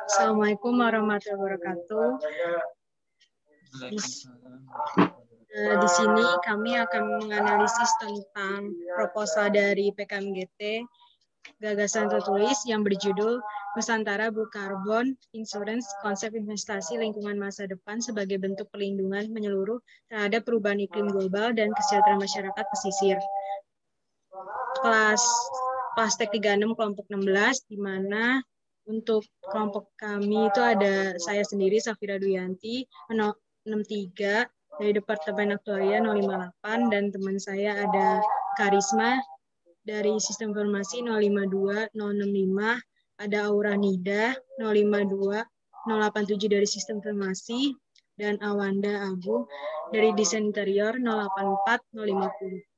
Assalamualaikum warahmatullahi wabarakatuh. Di sini kami akan menganalisis tentang proposal dari PKMGT, gagasan tertulis yang berjudul Nusantara Blue Carbon Insurance, konsep investasi lingkungan masa depan sebagai bentuk perlindungan menyeluruh terhadap perubahan iklim global dan kesejahteraan masyarakat pesisir. Kelas Plastek 36 kelompok 16, di mana untuk kelompok kami itu ada saya sendiri, Safira Duyanti, 63, dari Departemen Aktuaria 058, dan teman saya ada Karisma dari Sistem Informasi 052 065, ada Aura Nida 052 087 dari Sistem Informasi, dan Awanda Abu dari Desain Interior 084 050.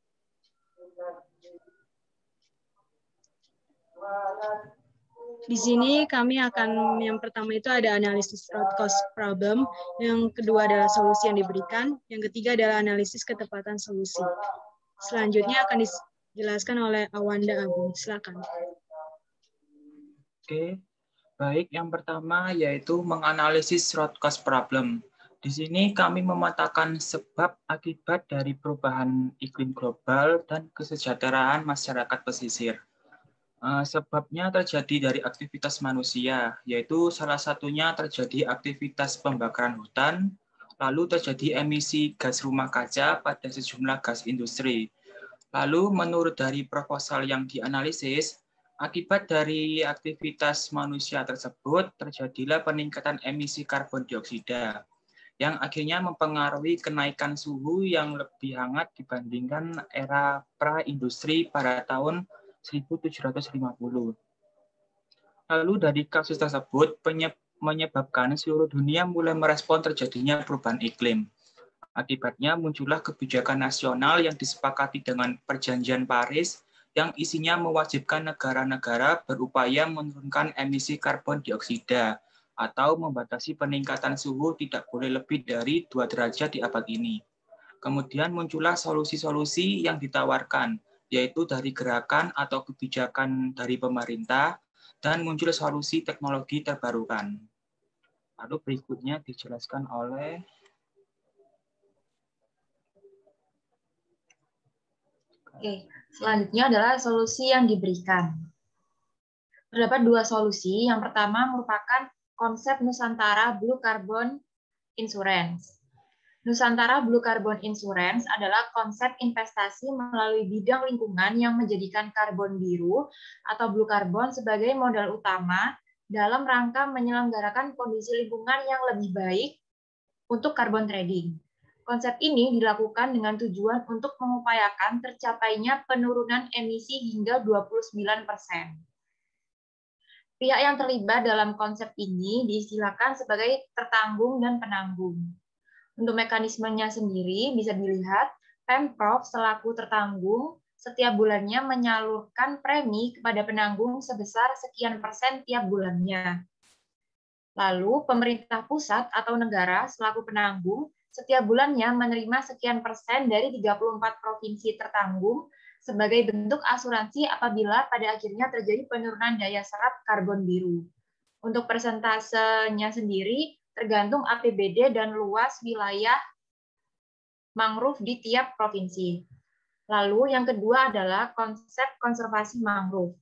Di sini kami akan, yang pertama itu ada analisis root cause problem, yang kedua adalah solusi yang diberikan, yang ketiga adalah analisis ketepatan solusi. Selanjutnya akan dijelaskan oleh Awanda Agung. Silakan. Oke, baik. Yang pertama yaitu menganalisis root cause problem. Di sini kami memetakan sebab akibat dari perubahan iklim global dan kesejahteraan masyarakat pesisir. Sebabnya terjadi dari aktivitas manusia, yaitu salah satunya terjadi aktivitas pembakaran hutan, lalu terjadi emisi gas rumah kaca pada sejumlah gas industri. Lalu menurut dari proposal yang dianalisis, akibat dari aktivitas manusia tersebut terjadilah peningkatan emisi karbon dioksida, yang akhirnya mempengaruhi kenaikan suhu yang lebih hangat dibandingkan era pra-industri pada tahun 1750. Lalu dari kasus tersebut menyebabkan seluruh dunia mulai merespon terjadinya perubahan iklim. Akibatnya muncullah kebijakan nasional yang disepakati dengan Perjanjian Paris yang isinya mewajibkan negara-negara berupaya menurunkan emisi karbon dioksida atau membatasi peningkatan suhu tidak boleh lebih dari 2 derajat di abad ini. Kemudian muncullah solusi-solusi yang ditawarkan, yaitu dari gerakan atau kebijakan dari pemerintah, dan muncul solusi teknologi terbarukan. Lalu berikutnya dijelaskan oleh Oke, selanjutnya adalah solusi yang diberikan. Terdapat 2 solusi. Yang pertama merupakan konsep Nusantara Blue Carbon Insurance. Nusantara Blue Carbon Insurance adalah konsep investasi melalui bidang lingkungan yang menjadikan karbon biru atau blue carbon sebagai modal utama dalam rangka menyelenggarakan kondisi lingkungan yang lebih baik untuk carbon trading. Konsep ini dilakukan dengan tujuan untuk mengupayakan tercapainya penurunan emisi hingga 29%. Pihak yang terlibat dalam konsep ini diistilahkan sebagai tertanggung dan penanggung. Untuk mekanismenya sendiri bisa dilihat, Pemprov selaku tertanggung setiap bulannya menyalurkan premi kepada penanggung sebesar sekian persen tiap bulannya. Lalu pemerintah pusat atau negara selaku penanggung setiap bulannya menerima sekian persen dari 34 provinsi tertanggung sebagai bentuk asuransi apabila pada akhirnya terjadi penurunan daya serap karbon biru. Untuk persentasenya sendiri tergantung APBD dan luas wilayah mangrove di tiap provinsi. Lalu yang kedua adalah konsep konservasi mangrove.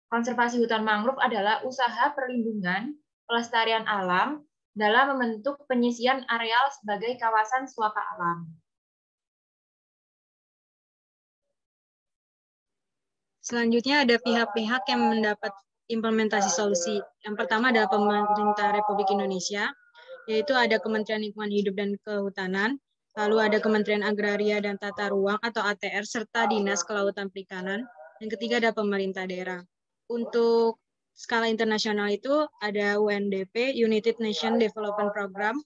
Konservasi hutan mangrove adalah usaha perlindungan pelestarian alam dalam membentuk penyisian areal sebagai kawasan suaka alam. Selanjutnya ada pihak-pihak yang mendapat implementasi solusi. Yang pertama adalah pemerintah Republik Indonesia, yaitu ada Kementerian Lingkungan Hidup dan Kehutanan, lalu ada Kementerian Agraria dan Tata Ruang atau ATR, serta Dinas Kelautan Perikanan. Yang ketiga ada pemerintah daerah. Untuk skala internasional itu ada UNDP, United Nations Development Program.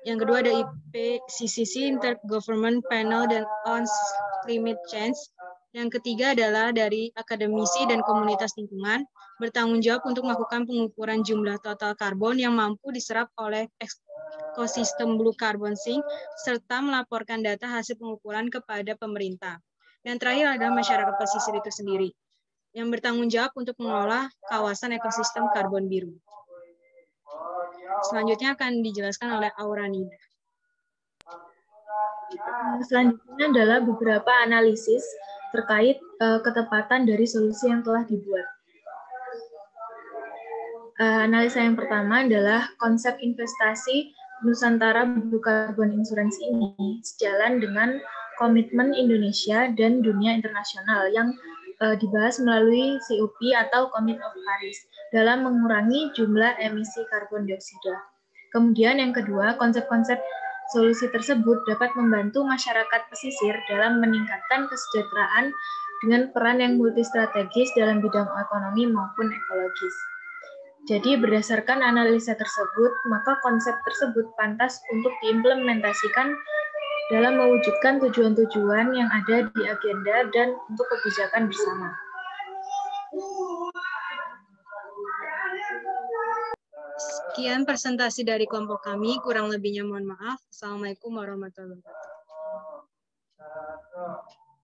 Yang kedua ada IPCC, Intergovernment Panel on Climate Change. Yang ketiga adalah dari akademisi dan komunitas lingkungan, bertanggung jawab untuk melakukan pengukuran jumlah total karbon yang mampu diserap oleh ekosistem blue carbon sink, serta melaporkan data hasil pengukuran kepada pemerintah. Yang terakhir adalah masyarakat pesisir itu sendiri, yang bertanggung jawab untuk mengelola kawasan ekosistem karbon biru. Selanjutnya akan dijelaskan oleh Auranida. Selanjutnya adalah beberapa analisis terkait ketepatan dari solusi yang telah dibuat. Analisa yang pertama adalah konsep investasi Nusantara Blue Carbon Insurance ini sejalan dengan komitmen Indonesia dan dunia internasional yang dibahas melalui COP atau Commit of Paris dalam mengurangi jumlah emisi karbon dioksida. Kemudian yang kedua, konsep-konsep solusi tersebut dapat membantu masyarakat pesisir dalam meningkatkan kesejahteraan dengan peran yang multistrategis dalam bidang ekonomi maupun ekologis. Jadi berdasarkan analisa tersebut, maka konsep tersebut pantas untuk diimplementasikan dalam mewujudkan tujuan-tujuan yang ada di agenda dan untuk kebijakan bersama. Sekian presentasi dari kelompok kami, kurang lebihnya mohon maaf. Assalamualaikum warahmatullahi wabarakatuh.